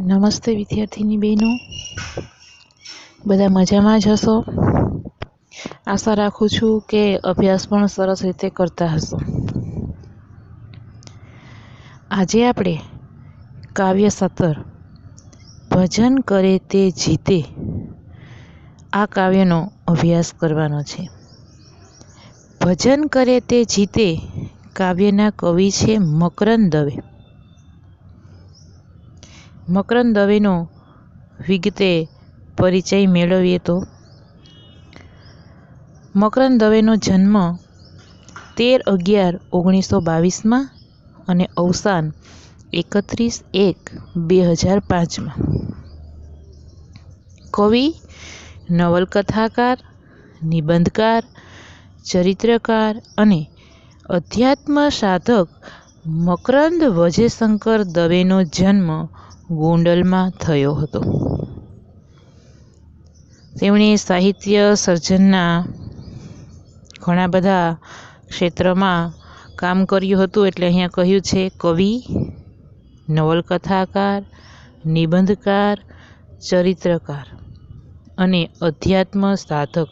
નમસ્તે વિદ્યાર્થીની બહેનો, બધા મજામાં જ હશો। આશા રાખું છું કે અભ્યાસ પણ સરસ રીતે કરતા હશો। આજે આપણે કાવ્ય 17 ભજન કરે તે જીતે આ કાવ્યનો અભ્યાસ કરવાનો છે। ભજન કરે તે જીતે કાવ્યના કવિ છે મકરંદ દવે। મકરંદ દવેનો વિગતે પરિચય મેળવીએ તો મકરંદ દવેનો જન્મ 13/11/1922 અને અવસાન 31/1/2005। કવિ, નવલકથાકાર, નિબંધકાર, ચરિત્રકાર અને અધ્યાત્મ સાધક મકરંદ વજેશંકર દવેનો જન્મ ગોંડલમાં થયો હતો। તેમણે સાહિત્ય સર્જનના ઘણા બધા ક્ષેત્રમાં કામ કર્યું હતું। એટલે અહીંયા કહ્યું છે કવિ, નવલકથાકાર, નિબંધકાર, ચરિત્રકાર અને અધ્યાત્મ સાધક।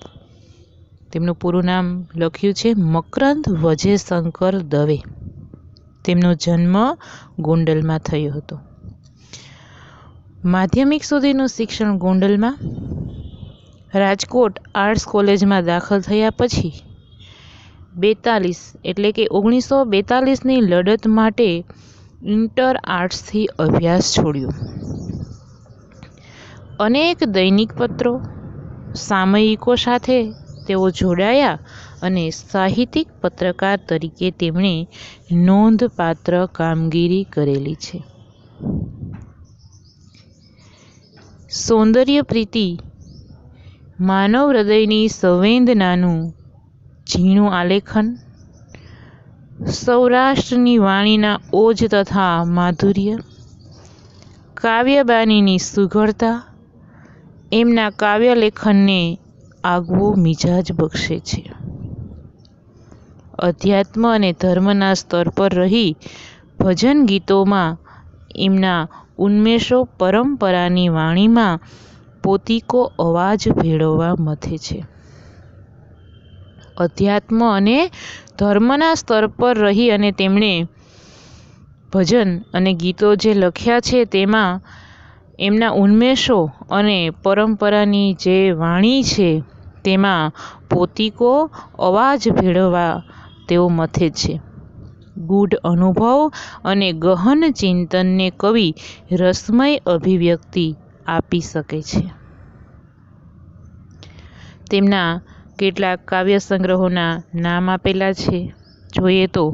તેમનું પૂરું નામ લખ્યું છે મકરંદ વજેશંકર દવે। તેમનો જન્મ ગોંડલમાં થયો હતો। માધ્યમિક સુધીનું શિક્ષણ ગોંડલમાં, રાજકોટ આર્ટ્સ કોલેજમાં દાખલ થયા પછી 1942ની લડત માટે ઇન્ટર આર્ટ્સથી અભ્યાસ છોડ્યો। અનેક દૈનિક પત્રો, સામયિકો સાથે તેઓ જોડાયા અને સાહિત્યિક પત્રકાર તરીકે તેમણે નોંધપાત્ર કામગીરી કરેલી છે। સૌંદર્ય પ્રીતિ, માનવ હૃદયની સંવેદનાનું ઝીણું આલેખન, સૌરાષ્ટ્રની વાણીના ઓજ તથા માધુર્ય, કાવ્યબાનીની સુઘડતા એમના કાવ્યલેખનને આગવો મિજાજ બક્ષે છે। અધ્યાત્મ અને ધર્મના સ્તર પર રહી ભજન ગીતોમાં એમના ઉન્મેષો પરંપરાની વાણીમાં પોતીકો અવાજ ભેળવવા મથે છે। અધ્યાત્મ અને ધર્મના સ્તર પર રહી અને તેમણે ભજન અને ગીતો જે લખ્યા છે તેમાં એમના ઉન્મેષો અને પરંપરાની જે વાણી છે તેમાં પોતીકો અવાજ ભેળવવા તેઓ મથે છે। ગૂઢ અનુભવ અને ગહન ચિંતનને કવિ રસમય અભિવ્યક્તિ આપી શકે છે। તેમના કેટલાક કાવ્ય સંગ્રહોના નામ આપેલા છે, જોઈએ તો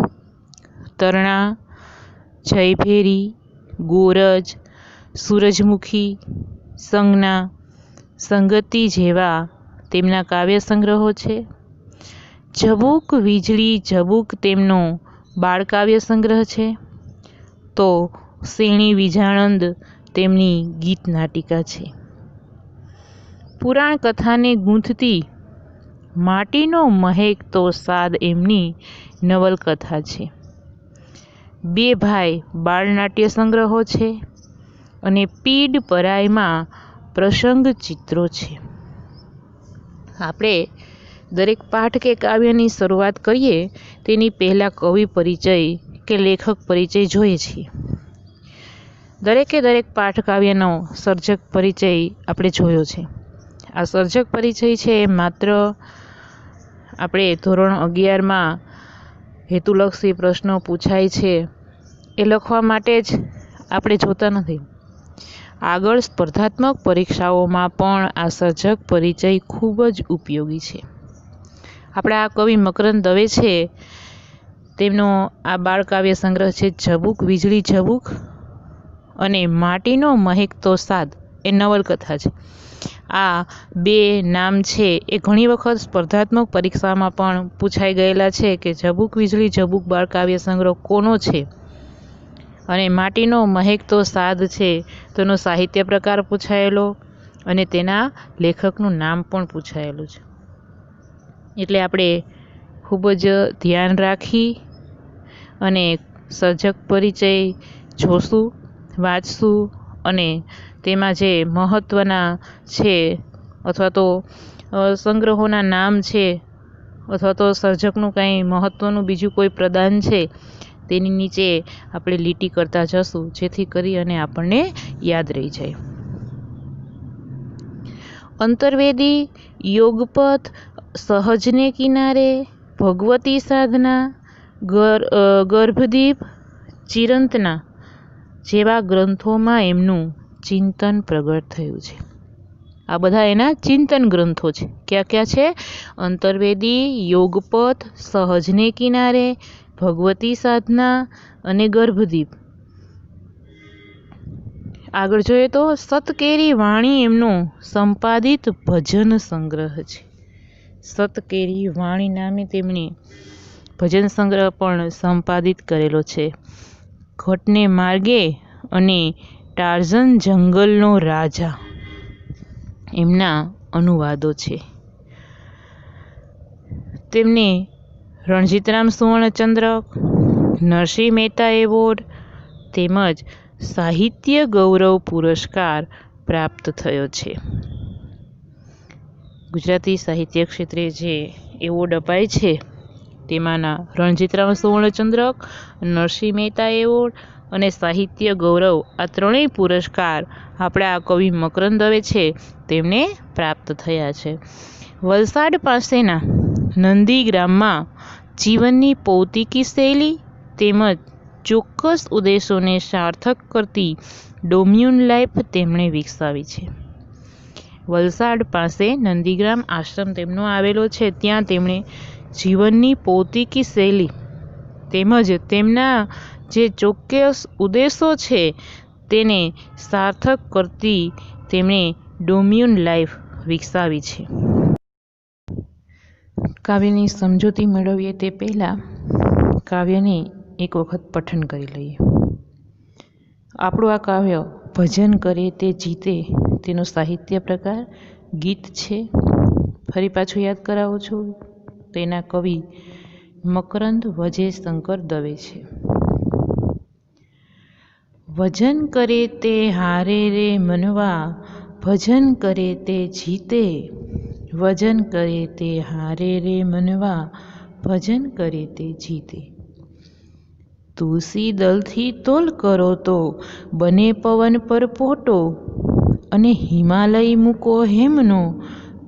તરણા, જયભેરી, ગોરજ, સૂરજમુખી, સંજ્ઞા, સંગતિ જેવા તેમના કાવ્ય સંગ્રહો છે। ઝબૂક વીજળી ઝબૂક તેમનો બાળ કાવ્ય સંગ્રહ છે, તો શેણી વિજાણંદ તેમની ગીત નાટિકા છે। પુરાણ કથાને ગૂંથતી માટીનો મહેક તો સાદ એમની નવલકથા છે। બે ભાઈ બાળ નાટ્ય સંગ્રહો છે અને પીડ પરાયમાં પ્રસંગ ચિત્રો છે। આપણે દરેક પાઠ કે કાવ્યની શરૂઆત કરીએ તેની પહેલા કવિ પરિચય કે લેખક પરિચય જોઈએ છીએ। દરેકે દરેક પાઠ કાવ્યનો સર્જક પરિચય આપણે જોયો છે। આ સર્જક પરિચય છે એ માત્ર આપણે ધોરણ 11માં હેતુલક્ષી પ્રશ્નો પૂછાય છે એ લખવા માટે જ આપણે જોતા નથી। આગળ સ્પર્ધાત્મક પરીક્ષાઓમાં પણ આ સર્જક પરિચય ખૂબ જ ઉપયોગી છે। આપણા આ કવિ મકરંદ દવે છે તેમનો આ બાળ કાવ્ય સંગ્રહ છે ઝબૂક વીજળી ઝબૂક અને માટીનો મહેકતો સાદ એ નવલકથા છે। આ બે નામ છે એ ઘણી વખત સ્પર્ધાત્મક પરીક્ષામાં પણ પૂછાઈ ગયેલા છે કે ઝબૂક વીજળી ઝબૂક બાળ કાવ્ય સંગ્રહ કોનો છે અને માટીનો મહેકતો સાદ છે તેનો સાહિત્ય પ્રકાર પૂછાયેલો અને તેના લેખકનું નામ પણ પૂછાયેલું છે। એટલે આપણે ખૂબ જ ધ્યાન રાખી અને સર્જક પરિચય જોશું, વાંચશું અને તેમાં જે મહત્ત્વના છે અથવા તો સંગ્રહોના નામ છે અથવા તો સર્જકનું કાંઈ મહત્ત્વનું બીજું કોઈ પ્રદાન છે તેની નીચે આપણે લીટી કરતા જશું, જેથી કરી અને આપણને યાદ રહી જાય. અંતર્વેદી, યોગપથ, સહજને કિનારે, ભગવતી સાધના, ગર્ભદીપ, ચિરંતના જેવા ગ્રંથોમાં એમનું ચિંતન પ્રગટ થયું છે. આ બધા એના ચિંતન ગ્રંથો છે. ક્યાં ક્યાં છે? અંતર્વેદી, યોગપથ, સહજને કિનારે, ભગવતી સાધના અને ગર્ભદીપ. આગળ જોઈએ તો સતકેરી વાણી એમનો સંપાદિત ભજન સંગ્રહ છે. સતકેરી વાણી નામે તેમણે ભજન સંગ્રહ પણ સંપાદિત કરેલો છે. ઘટને માર્ગે અને ટાર્ઝન જંગલનો રાજા એમના અનુવાદો છે. તેમને રણજીતરામ સુવર્ણચંદ્રક, નરસિંહ મહેતા એવોર્ડ તેમજ સાહિત્ય ગૌરવ પુરસ્કાર પ્રાપ્ત થયો છે. ગુજરાતી સાહિત્ય ક્ષેત્રે જે એવોર્ડ અપાય છે તેમાંના રણજીતરામ સુવર્ણચંદ્રક, નરસિંહ મહેતા એવોર્ડ અને સાહિત્ય ગૌરવ આ ત્રણેય પુરસ્કાર આપણા કવિ મકરંદ દવે છે તેમને પ્રાપ્ત થયા છે. વલસાડ પાસેના નંદીગ્રામમાં જીવનની ભૌતિકી શૈલી તેમજ ચોક્કસ ઉદ્દેશોને સાર્થક કરતી ડોમ્યુન લાઈફ તેમણે વિકસાવી છે. વલસાડ પાસે નંદીગ્રામ આશ્રમ તેમનો આવેલો છે. ત્યાં તેમણે જીવનની ભૌતિકી શૈલી તેમજ તેમના જે ચોક્કસ ઉદ્દેશો છે તેને સાર્થક કરતી તેમણે ડોમ્યુન લાઈફ વિકસાવી છે. કાવ્યની સમજૂતી મેળવીએ તે પહેલાં કાવ્યને એક વખત પઠન કરી લઈએ. આપણું આ કાવ્ય ભજન કરે તે જીતે તેનો સાહિત્ય પ્રકાર ગીત છે. ફરી પાછું યાદ કરાવું છું. તેના કવિ મકરંદ વજેશંકર દવે છે. ભજન કરે તે હારે રે મનવા, ભજન કરે તે જીતે. ભજન કરે તે હારે રે મનવા, ભજન કરે તે જીતે. તુલસી દલથી તોલ કરો તો બને પવન પર પોટો, અને હિમાલય મૂકો હેમનો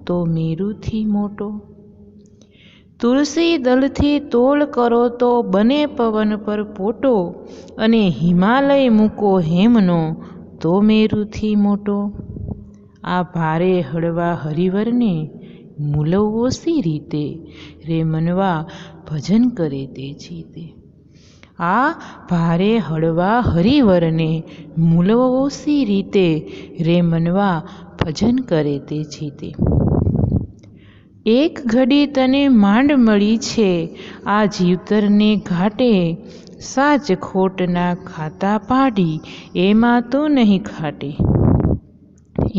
તો મેરુથી મોટો. તુલસી દલથી તોલ કરો તો બને પવન પર પોટો, અને હિમાલય મૂકો હેમનો તો મેરુથી મોટો. આ ભારે હળવા હરિવરને મૂલવો સી રીતે, રે મનવા ભજન કરે તે જીતે. આ ભારે હળવા હરિવરને મૂલવો સી રીતે, રે મનવા ભજન કરે તે જીતે. એક ઘડી તને માંડ મળી છે આ જીવતરને ઘાટે, સાચ ખોટના ખાતા પાડી એમાં તો નહીં ખાટે.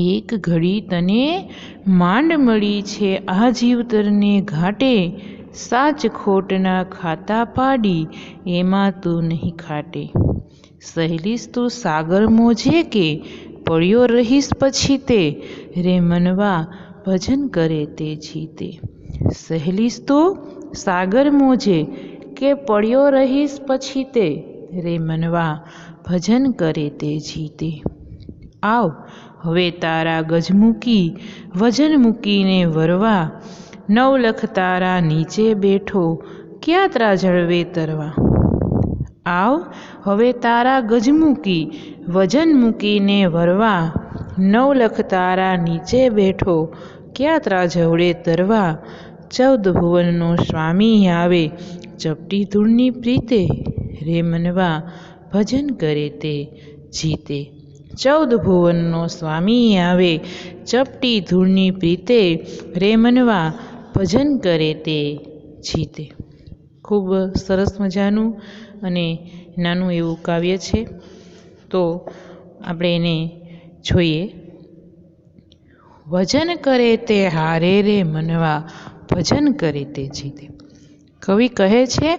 એક ઘડી તને માંડ મળી છે આ જીવતરને ઘાટે, સાચ ખોટના ખાતા પાડી એમાં તું નહીં ખાટે. સહેલીસ તું સાગર મોજે કે પડ્યો રહીશ પછી તે, રે મનવા ભજન કરે તે જીતે. સહેલીસ તું સાગર મોજે કે પડ્યો રહીશ પછી તે, રે મનવા ભજન કરે તે જીતે. આવ હવે તારા ગજ મૂકી વજન મૂકીને વરવા, નવલખ તારા નીચે બેઠો ક્યાં ત્રાજળવે તરવા. આવ હવે તારા ગજ મૂકી વજન મૂકીને વરવા, નવલખ તારા નીચે બેઠો ક્યાં ત્રાજવડે તરવા. 14 ભુવનનો સ્વામી આવે ચપટી ધૂળની પ્રીતે, રે મનવા ભજન કરે તે જીતે. 14 ભુવનનો સ્વામી આવે ચપટી ધૂળની પ્રીતે, રે મનવા ભજન કરે તે જીતે. ખૂબ સરસ મજાનું અને નાનું એવું કાવ્ય છે. તો આપણે એને જોઈએ. ભજન કરે તે હારે રે મનવા, ભજન કરે તે જીતે. કવિ કહે છે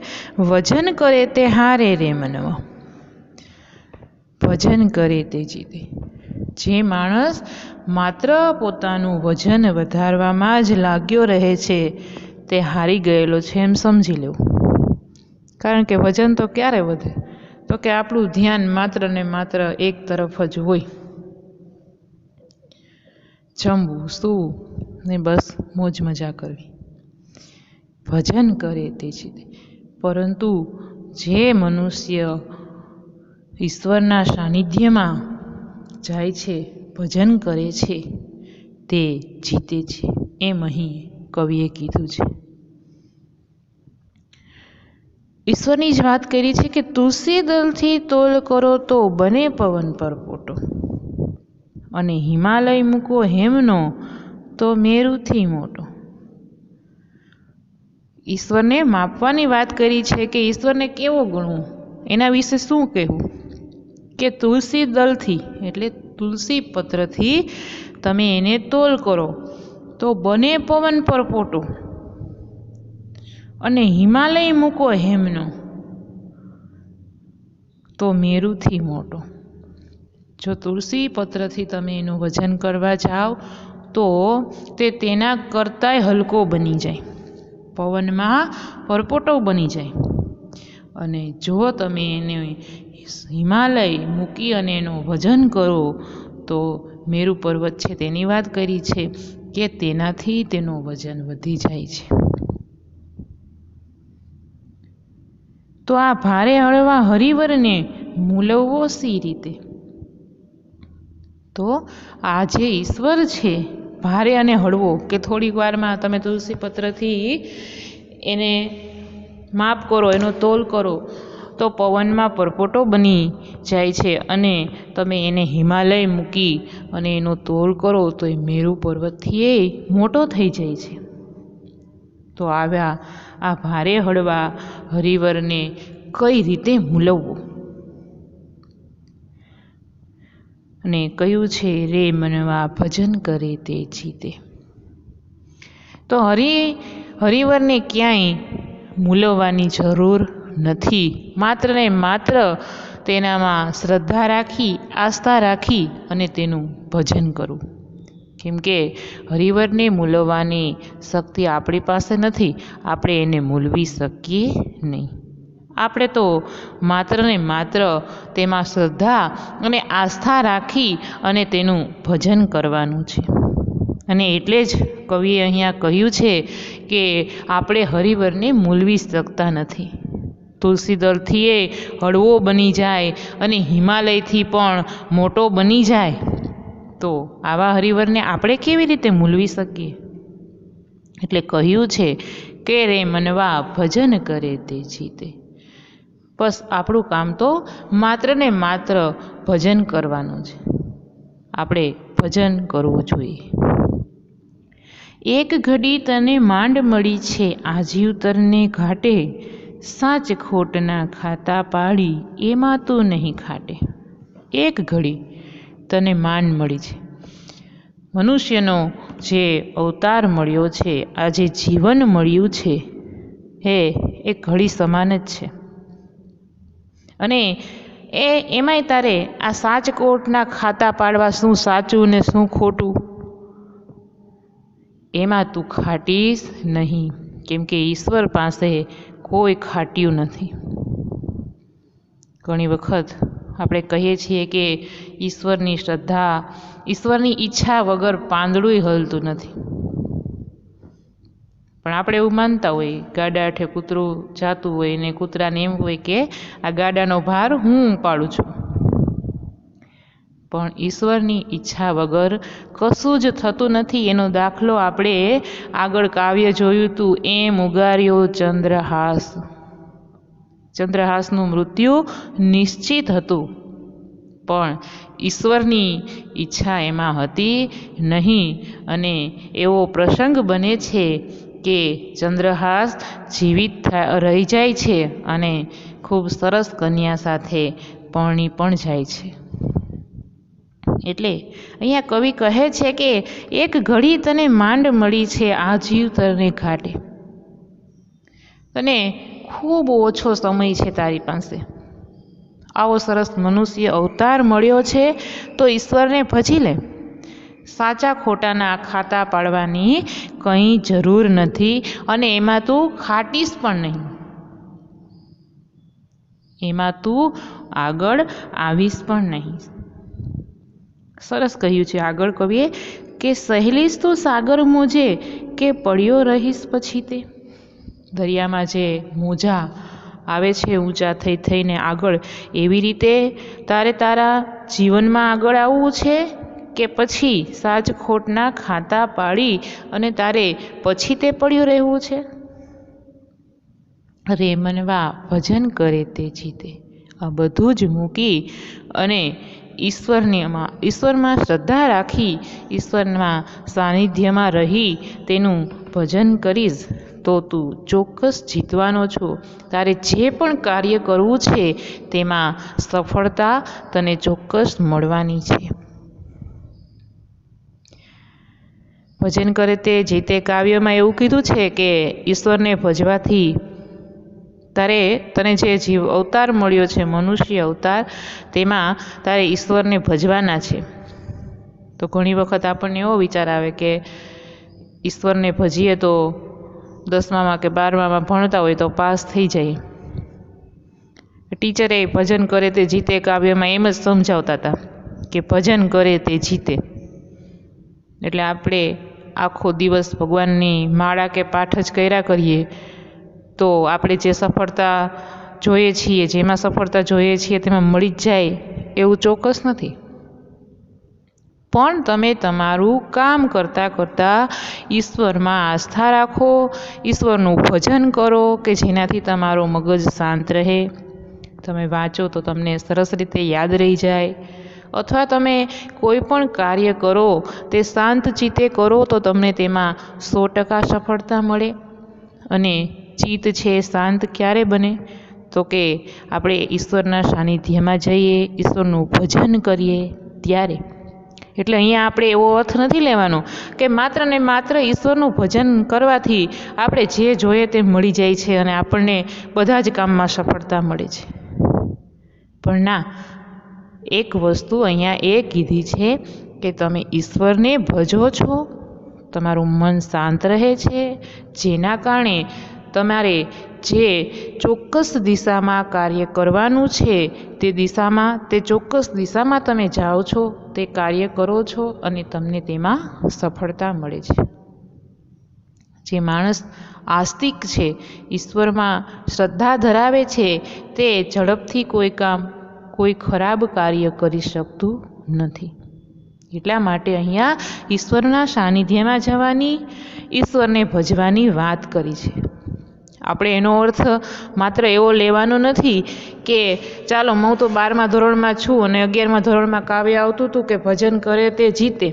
વજન કરે તે હારે રે મનવા, ભજન કરે તે જીતે. જે માણસ માત્ર પોતાનું વજન વધારવામાં જ લાગ્યો રહે છે તે હારી ગયેલો છે એમ સમજી લેવું. કારણ કે વજન તો ક્યારે વધે? તો કે આપણું ધ્યાન માત્ર ને માત્ર એક તરફ જ હોય. જમવું, સૂવું ને બસ મોજ મજા કરવી. ભજન કરે તે જીતે. પરંતુ જે મનુષ્ય ઈશ્વરના સાનિધ્યમાં જાય છે, ભજન કરે છે, તે જીતે છે, એમ અહીં કવિએ કીધું છે. ઈશ્વરની જ વાત કરી છે કે તુલસી દલથી તોલ કરો તો બને પવન પરપોટો, અને હિમાલય મૂકો હેમનો તો મેરુથી મોટો. ઈશ્વરને માપવાની વાત કરી છે કે ઈશ્વરને કેવો ગણવો, એના વિશે શું કહેવું? કે તુલસી દલથી એટલે તુલસી પત્રથી તમે એને તોલ કરો તો બને પવન પરપોટો, અને હિમાલય મૂકો હેમનો તો મેરુથી મોટો. જો તુલસી પત્રથી તમે એનું વજન કરવા જાઓ તો તે તેના કરતાંય હલકો બની જાય, પવનમાં પરપોટો બની જાય. અને જો તમે એને હિમાલય મૂકી અને એનું વજન કરો તો મેરુ પર્વત છે તેની વાત કરી છે કે તેનાથી તેનું વજન વધી જાય છે. તો આ ભારે હળવા હરિવરને મૂલવવો સી રીતે? તો આ જે ઈશ્વર છે ભારે અને હળવો, કે થોડીક વારમાં તમે તુલસી પત્રથી એને માપ કરો, એનો તોલ કરો તો પવનમાં પરપોટો બની જાય છે, અને તમે એને હિમાલય મૂકી અને એનો તોલ કરો તો એ મેરુ પર્વતથી મોટો થઈ જાય છે. તો આવ્યા આ ભારે હળવા હરિવરને કઈ રીતે મૂલવવો? અને કયું છે રે મનવા ભજન કરે તે જીતે. તો હરિવરને ક્યાંય મૂલવવાની જરૂર નથી. માત્ર ને માત્ર તેનામાં શ્રદ્ધા રાખી, આસ્થા રાખી અને તેનું ભજન કરવું. કેમ કે હરિવરને મૂલવવાની શક્તિ આપણી પાસે નથી, આપણે એને મૂલવી શકીએ નહીં. આપણે તો માત્ર ને માત્ર તેમાં શ્રદ્ધા અને આસ્થા રાખી અને તેનું ભજન કરવાનું છે. અને એટલે જ કવિએ અહીંયા કહ્યું છે કે આપણે હરિવરને મૂલવી શકતા નથી. તુલસી દળથી એ હળવો બની જાય અને હિમાલયથી પણ મોટો બની જાય, તો આવા હરિવરને આપણે કેવી રીતે મૂલવી શકીએ? એટલે કહ્યું છે કે રે મનવા ભજન કરે તે જીતે. બસ આપણું કામ તો માત્ર ને માત્ર ભજન કરવાનું છે. આપણે ભજન કરવું જોઈએ. એક ઘડી તને માંડ મળી છે આજીવતરને ઘાટે, સાચ ખોટના ખાતા પાડી એમાં તું નહીં ખાટે. એક ઘડી તને માંડ મળી છે. મનુષ્યનો જે અવતાર મળ્યો છે, આ જે જીવન મળ્યું છે, એ ઘડી સમાન જ છે. અને એમાંય તારે આ સાચ ખોટના ખાતા પાડવા, શું સાચું ને શું ખોટું, એમાં તું ખાટીશ નહીં. કેમ કે ઈશ્વર પાસે કોઈ ખાટ્યું નથી. ઘણી વખત આપણે કહીએ છીએ કે ઈશ્વરની શ્રદ્ધા, ઈશ્વરની ઈચ્છા વગર પાંદડુંય હલતું નથી. પણ આપણે એવું માનતા હોય, ગાડા હેઠે કૂતરું જાતું હોય ને કૂતરાને એમ હોય કે આ ગાડાનો ભાર હું ઉપાડું છું. પણ ઈશ્વરની ઈચ્છા વગર કશું જ થતું નથી. એનો દાખલો આપણે આગળ કાવ્ય જોયું હતું, એમ ઉગાર્યો ચંદ્રહાસ. ચંદ્રહાસનું મૃત્યુ નિશ્ચિત હતું, પણ ઈશ્વરની ઈચ્છા એમાં હતી નહીં. અને એવો પ્રસંગ બને છે કે ચંદ્રહાસ જીવિત રહી જાય છે અને ખૂબ સરસ કન્યા સાથે પરણી પણ જાય છે. એટલે અહીંયા કવિ કહે છે કે એક ઘડી તને માંડ મળી છે આજીવતરને ઘાટે. તને ખૂબ ઓછો સમય છે તારી પાસે, આવો સરસ મનુષ્ય અવતાર મળ્યો છે તો ઈશ્વરને ભજી લે. સાચા ખોટાના ખાતા પાડવાની કંઈ જરૂર નથી અને એમાં તું ખાટીશ પણ નહીં. એમાં તું આગળ આવીશ પણ નહીં. સરસ કહ્યું છે આગળ કવિએ કે સહેલીશ તો સાગર મોજે કે પડ્યો રહીશ પછી તે. દરિયામાં જે મોજા આવે છે ઊંચા થઈ થઈને આગળ, એવી રીતે તારે તારા જીવનમાં આગળ આવવું છે કે પછી સાચ ખોટના ખાતા પાડી અને તારે પછી તે પડ્યું રહેવું છે? રે મનવા ભજન કરે તે જીતે. આ બધું જ મૂકી અને ઈશ્વરમાં શ્રદ્ધા રાખી, ઈશ્વરના સાનિધ્યમાં રહી તેનું ભજન કરીશ તો તું ચોક્કસ જીતવાનો છો. તારે જે પણ કાર્ય કરવું છે તેમાં સફળતા તને ચોક્કસ મળવાની છે. ભજન કરે તે જીતે કાવ્યમાં એવું કીધું છે કે ઈશ્વરને ભજવાથી તને જે જીવ અવતાર મળ્યો છે, મનુષ્ય અવતાર, તેમાં તારે ઈશ્વરને ભજવાના છે. તો ઘણી વખત આપણને એવો વિચાર આવે કે ઈશ્વરને ભજીએ તો 10મામાં કે 12મામાં ભણતા હોય તો પાસ થઈ જાય. ટીચરે ભજન કરે તે જીતે કાવ્યમાં એમ જ સમજાવતા હતા કે ભજન કરે તે જીતે. એટલે આપણે આખો દિવસ ભગવાનની માળા કે પાઠ જ કર્યા કરીએ તો આપણે જે સફળતા જોઈએ છીએ, જેમાં સફળતા જોઈએ છીએ તેમાં મળી જ જાય એવું ચોક્કસ નથી. પણ તમે તમારું કામ કરતાં કરતાં ઈશ્વરમાં આસ્થા રાખો, ઈશ્વરનું ભજન કરો કે જેનાથી તમારો મગજ શાંત રહે. તમે વાંચો તો તમને સરસ રીતે યાદ રહી જાય, અથવા તમે કોઈ પણ કાર્ય કરો તે શાંત ચિત્તે કરો તો તમને તેમાં 100% સફળતા મળે. અને ચિત્ત છે શાંત ક્યારે બને? તો કે આપણે ઈશ્વરના સાનિધ્યમાં જઈએ, ઈશ્વરનું ભજન કરીએ ત્યારે. એટલે અહીંયા આપણે એવો અર્થ નથી લેવાનો કે માત્ર ને માત્ર ઈશ્વરનું ભજન કરવાથી આપણે જે જોઈએ તે મળી જાય છે અને આપણને બધા જ કામમાં સફળતા મળે છે. પણ ના, એક વસ્તુ અહીંયા એ કીધી છે કે તમે ઈશ્વરને ભજો છો, તમારું મન શાંત રહે છે, જેના કારણે તમારે જે ચોક્કસ દિશામાં કાર્ય કરવાનું છે તે ચોક્કસ દિશામાં તમે જાઓ છો, તે કાર્ય કરો છો અને તમને તેમાં સફળતા મળે છે. જે માણસ આસ્તિક છે, ઈશ્વરમાં શ્રદ્ધા ધરાવે છે, તે ઝડપથી કોઈ ખરાબ કાર્ય કરી શકતું નથી. એટલા માટે અહીંયા ઈશ્વરના સાનિધ્યમાં જવાની, ઈશ્વરને ભજવાની વાત કરી છે. આપણે એનો અર્થ માત્ર એવો લેવાનો નથી કે ચાલો હું તો 12મા ધોરણમાં છું અને 11મા ધોરણમાં કાવ્ય આવતું હતું કે ભજન કરે તે જીતે,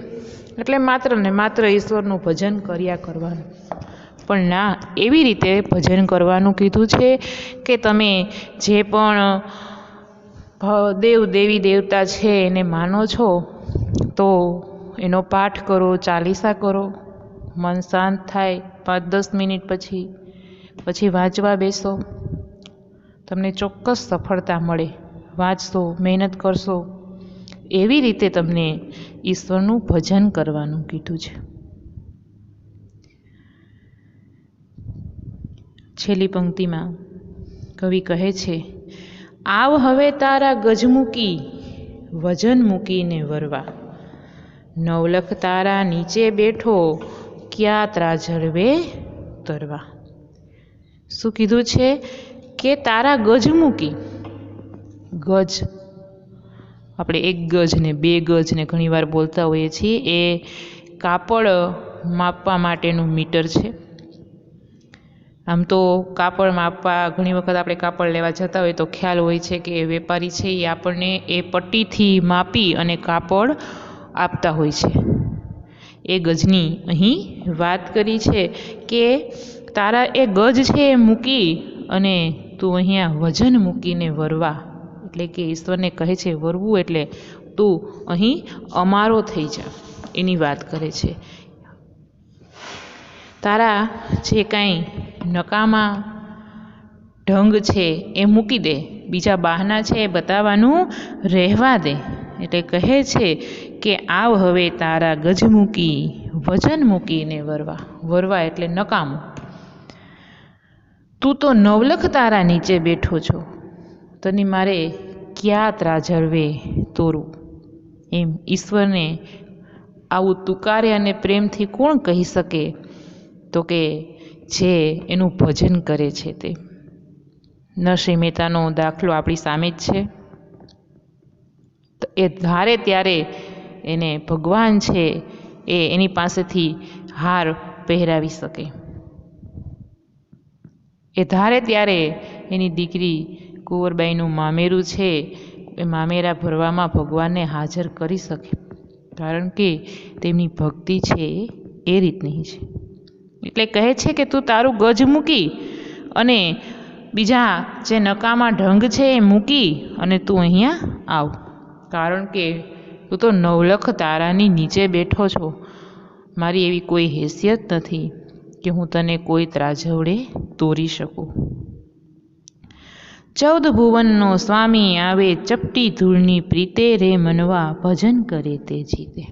એટલે માત્ર ને માત્ર ઈશ્વરનું ભજન કર્યા કરવાનું. પણ ના, એવી રીતે ભજન કરવાનું કીધું છે કે તમે જે પણ દેવ દેવી દેવતા છે એને માનો છો તો એનો પાઠ કરો, ચાલીસા કરો, મન શાંત થાય 5-10 મિનિટ પછી વાંચવા બેસો, તમને ચોક્કસ સફળતા મળે. વાંચશો, મહેનત કરશો, એવી રીતે તમને ઈશ્વરનું ભજન કરવાનું કીધું છે. છેલ્લી પંક્તિમાં કવિ કહે છે, આવ હવે તારા ગજમૂકી વજન મૂકીને વરવા, નવલખ તારા નીચે બેઠો ક્યાં ત્રાજળવે તરવા. શું કીધું છે કે તારા ગજમૂકી, ગજ આપણે 1 ગજ ને 2 ગજ ને ઘણીવાર બોલતા હોઈએ છીએ, એ કાપડ માપવા માટેનું મીટર છે. આમ તો કાપડ માપવા ઘણી વખત આપણે કાપડ લેવા જતા હોય તો ખ્યાલ હોય છે કે વેપારી છે એ આપણને એ પટ્ટીથી માપી અને કાપડ આપતા હોય છે. એ ગજની અહીં વાત કરી છે કે તારા એ ગજ છે એ મૂકી અને તું અહીંયા વજન મૂકીને વરવા, એટલે કે ઈશ્વરને કહે છે વરવું એટલે તું અહીં અમારો થઈ જા, એની વાત કરે છે. તારા જે કાંઈ નકામા ઢંગ છે એ મૂકી દે બીજા બહાના છે એ બતાવવાનું રહેવા દે. એટલે કહે છે કે આવ હવે તારા ગજ મૂકી વજન મૂકીને વરવા. વરવા એટલે નકામું. તું તો નવલખ તારા નીચે બેઠો છો, તને મારે ક્યાં ત્રાજળવે તોરું. એમ ઈશ્વરને આવું તુકારે અને પ્રેમથી કોણ કહી શકે? તો કે જે એનું ભજન કરે છે તે. નરસિંહ મહેતાનો દાખલો આપણી સામે જ છે. એ ધારે ત્યારે એને ભગવાન છે એ એની પાસેથી હાર પહેરાવી શકે. એ ધારે ત્યારે એની દીકરી કુંવરબાઈનું મામેરું છે એ મામેરા ભરવામાં ભગવાનને હાજર કરી શકે, કારણ કે તેમની ભક્તિ છે એ રીતની છે. એટલે કહે છે કે તું તારું ગજ મૂકી અને બીજા જે નકામા ઢંગ છે એ મૂકી અને તું અહીંયા આવ, કારણ કે તું તો નવલખ તારાની નીચે બેઠો છો. મારી એવી કોઈ હેસિયત નથી કે હું તને કોઈ ત્રાજવડે તોરી શકું. 14 ભુવનનો સ્વામી આવે ચપટી ધૂળની પ્રીતે રે મનવા ભજન કરે તે જીતે.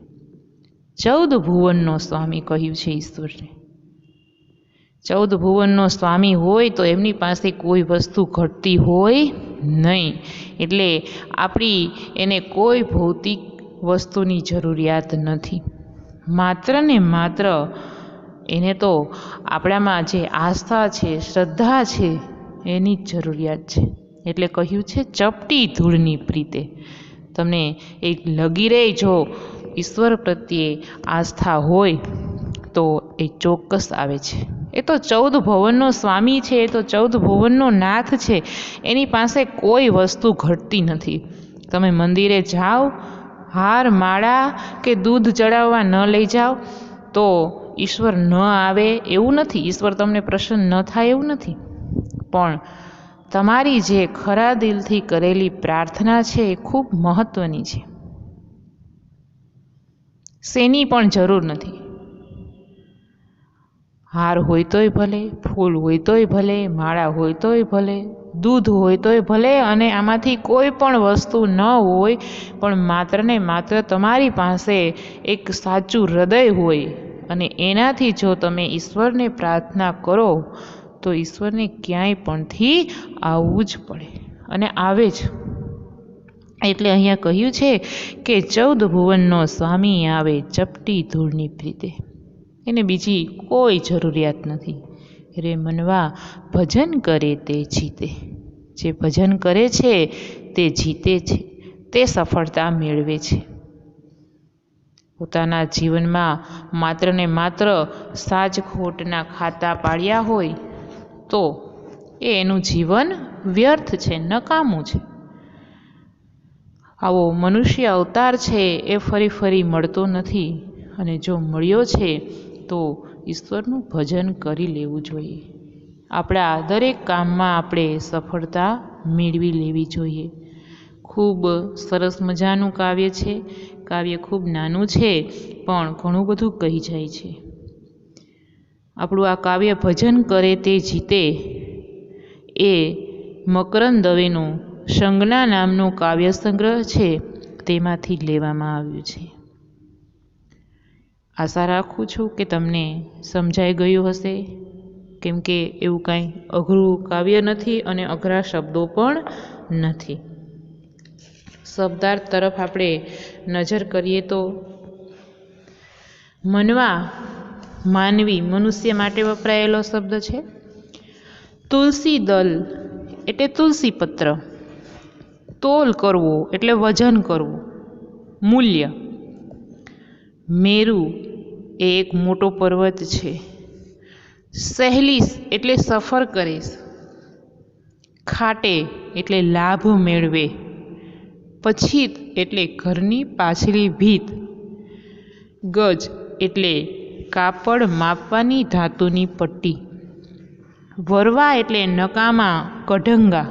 14 ભુવનનો સ્વામી કહ્યું છે ઈશ્વરને. 14 ભુવનનો સ્વામી હોય તો એમની પાસે કોઈ વસ્તુ ઘટતી હોય નહીં. એટલે આપણી એને કોઈ ભૌતિક વસ્તુની જરૂરિયાત નથી. માત્ર ને માત્ર એને તો આપણામાં જે આસ્થા છે, શ્રદ્ધા છે, એની જ જરૂરિયાત છે. એટલે કહ્યું છે ચપટી ધૂળની પ્રીતે. તમને એક લગીરે જો ઈશ્વર પ્રત્યે આસ્થા હોય તો એ ચોક્કસ આવે છે. એ તો 14 ભુવનનો સ્વામી છે, એ તો 14 ભુવનનો નાથ છે. એની પાસે કોઈ વસ્તુ ઘટતી નથી. તમે મંદિરે જાઓ, હાર માળા કે દૂધ ચડાવવા ન લઈ જાઓ તો ઈશ્વર ન આવે એવું નથી, ઈશ્વર તમને પ્રસન્ન ન થાય એવું નથી. પણ તમારી જે ખરા દિલથી કરેલી પ્રાર્થના છે એ ખૂબ મહત્વની છે. શેની પણ જરૂર નથી. હાર હોય તોય ભલે, ફૂલ હોય તોય ભલે, માળા હોય તોય ભલે, દૂધ હોય તોય ભલે, અને આમાંથી કોઈ પણ વસ્તુ ન હોય, પણ માત્ર ને માત્ર તમારી પાસે એક સાચું હૃદય હોય અને એનાથી જો તમે ઈશ્વરને પ્રાર્થના કરો તો ઈશ્વરને ક્યાંય પણથી આવવું જ પડે અને આવે જ. એટલે અહીંયા કહ્યું છે કે 14 ભુવનનો સ્વામી આવે ચપટી ધૂળની પ્રીતે. એને બીજી કોઈ જરૂરિયાત નથી. રે મનવા ભજન કરે તે જીતે. જે ભજન કરે છે તે જીતે છે, તે સફળતા મેળવે છે. પોતાના જીવનમાં માત્ર ને માત્ર સાજ ખોટના ખાતા પાડ્યા હોય તો એનું જીવન વ્યર્થ છે, નકામું છે. આવો મનુષ્ય અવતાર છે એ ફરી ફરી મળતો નથી, અને જો મળ્યો છે તો ઈશ્વરનું ભજન કરી લેવું જોઈએ. આપણા દરેક કામમાં આપણે સફળતા મેળવી લેવી જોઈએ. ખૂબ સરસ મજાનું કાવ્ય છે. કાવ્ય ખૂબ નાનું છે પણ ઘણું બધું કહી જાય છે. આપણું આ કાવ્ય ભજન કરે તે જીતે એ મકરંદ દવેનું સંજ્ઞા નામનું કાવ્ય સંગ્રહ છે તેમાંથી લેવામાં આવ્યું છે. આશા રાખું છું કે તમને સમજાઈ ગયું હશે, કેમ કે એવું કાંઈ અઘરું કાવ્ય નથી અને અઘરા શબ્દો પણ નથી. શબ્દાર્થ તરફ આપણે નજર કરીએ તો મનવા માનવી મનુષ્ય માટે વપરાયેલો શબ્દ છે. તુલસી દલ એટલે તુલસી પત્ર. તોલ કરવો એટલે વજન કરવું, મૂલ્ય. મેરુ એ એક મોટો પર્વત છે. સહેલીસ એટલે સફર કરે. ખાટે એટલે લાભ મેળવે. પછીત એટલે ઘરની પાછલી ભીત. ગજ એટલે કાપડ માપવાની ધાતુની પટ્ટી. વરવા એટલે નકામા, કઢંગા.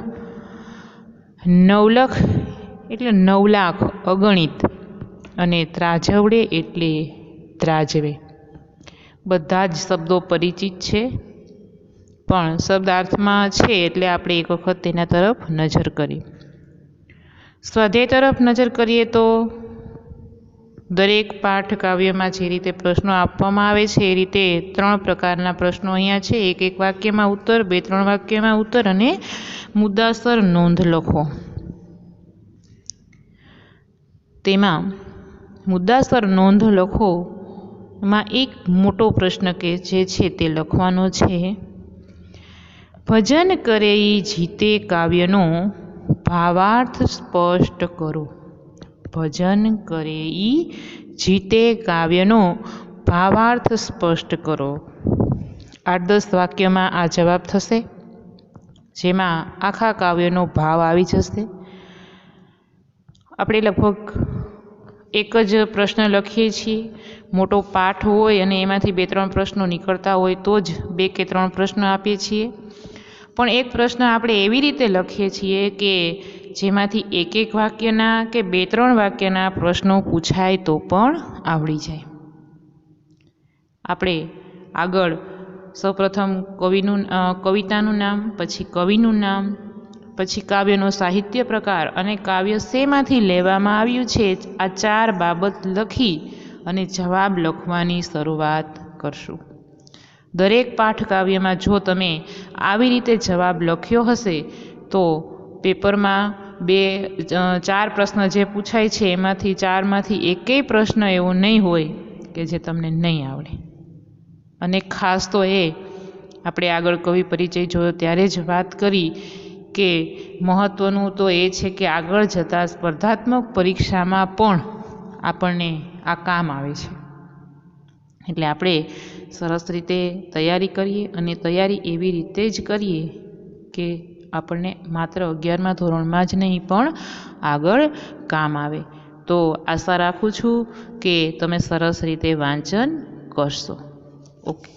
નવલખ એટલે 9 લાખ, અગણિત. અને ત્રાજવડે એટલે ત્રાજવે. બધા જ શબ્દો પરિચિત છે. પણ શબ્દાર્થમાં છે એટલે આપણે એક વખત તેના તરફ નજર કરી. સ્વાધ્યાય તરફ નજર કરીએ તો દરેક પાઠ કાવ્યમાં જે રીતે પ્રશ્નો આપવામાં આવે છે એ રીતે 3 પ્રકારના પ્રશ્નો અહીંયા છે. એક વાક્યમાં ઉત્તર, 2-3 વાક્યમાં ઉત્તર અને મુદ્દાસર નોંધ લખો. તેમાં મુદ્દાસર નોંધ લખો માં એક મોટો પ્રશ્ન કે જે છે તે લખવાનો છે. ભજન કરે ઈ જીતે કાવ્યનો ભાવાર્થ સ્પષ્ટ કરો. ભજન કરે ઈ જીતે કાવ્યનો ભાવાર્થ સ્પષ્ટ કરો. 8-10 વાક્યમાં આ જવાબ થશે, જેમાં આખા કાવ્યનો ભાવ આવી જશે. આપણે લગભગ એક જ પ્રશ્ન લખીએ છીએ. મોટો પાઠ હોય અને એમાંથી 2-3 પ્રશ્નો નીકળતા હોય તો જ 2 કે 3 પ્રશ્ન આપીએ છીએ. પણ એક પ્રશ્ન આપણે એવી રીતે લખીએ છીએ કે જેમાંથી એક વાક્યના કે 2-3 વાક્યના પ્રશ્નો પૂછાય તો પણ આવડી જાય. આપણે આગળ સૌપ્રથમ કવિતાનું નામ, પછી કવિનું નામ, પછી કાવ્યનો સાહિત્ય પ્રકાર અને કાવ્ય શેમાંથી લેવામાં આવ્યું છે, આ 4 બાબત લખી અને જવાબ લખવાની શરૂઆત કરશું. દરેક પાઠ કાવ્યમાં જો તમે આવી રીતે જવાબ લખ્યો હશે તો પેપરમાં 4 પ્રશ્ન જે પૂછાય છે એમાંથી 4માંથી એકેય પ્રશ્ન એવો નહીં હોય કે જે તમને નહીં આવડે. અને ખાસ તો એ આપણે આગળ કવિ પરિચય જોયો ત્યારે જ વાત કરી કે મહત્ત્વનું તો એ છે કે આગળ જતાં સ્પર્ધાત્મક પરીક્ષામાં પણ આપણને આ કામ આવે છે. એટલે આપણે સરસ રીતે તૈયારી કરીએ અને તૈયારી એવી રીતે જ કરીએ કે આપણને માત્ર 11મા ધોરણમાં જ નહીં પણ આગળ કામ આવે. તો આશા રાખું છું કે તમે સરસ રીતે વાંચન કરશો. ઓકે.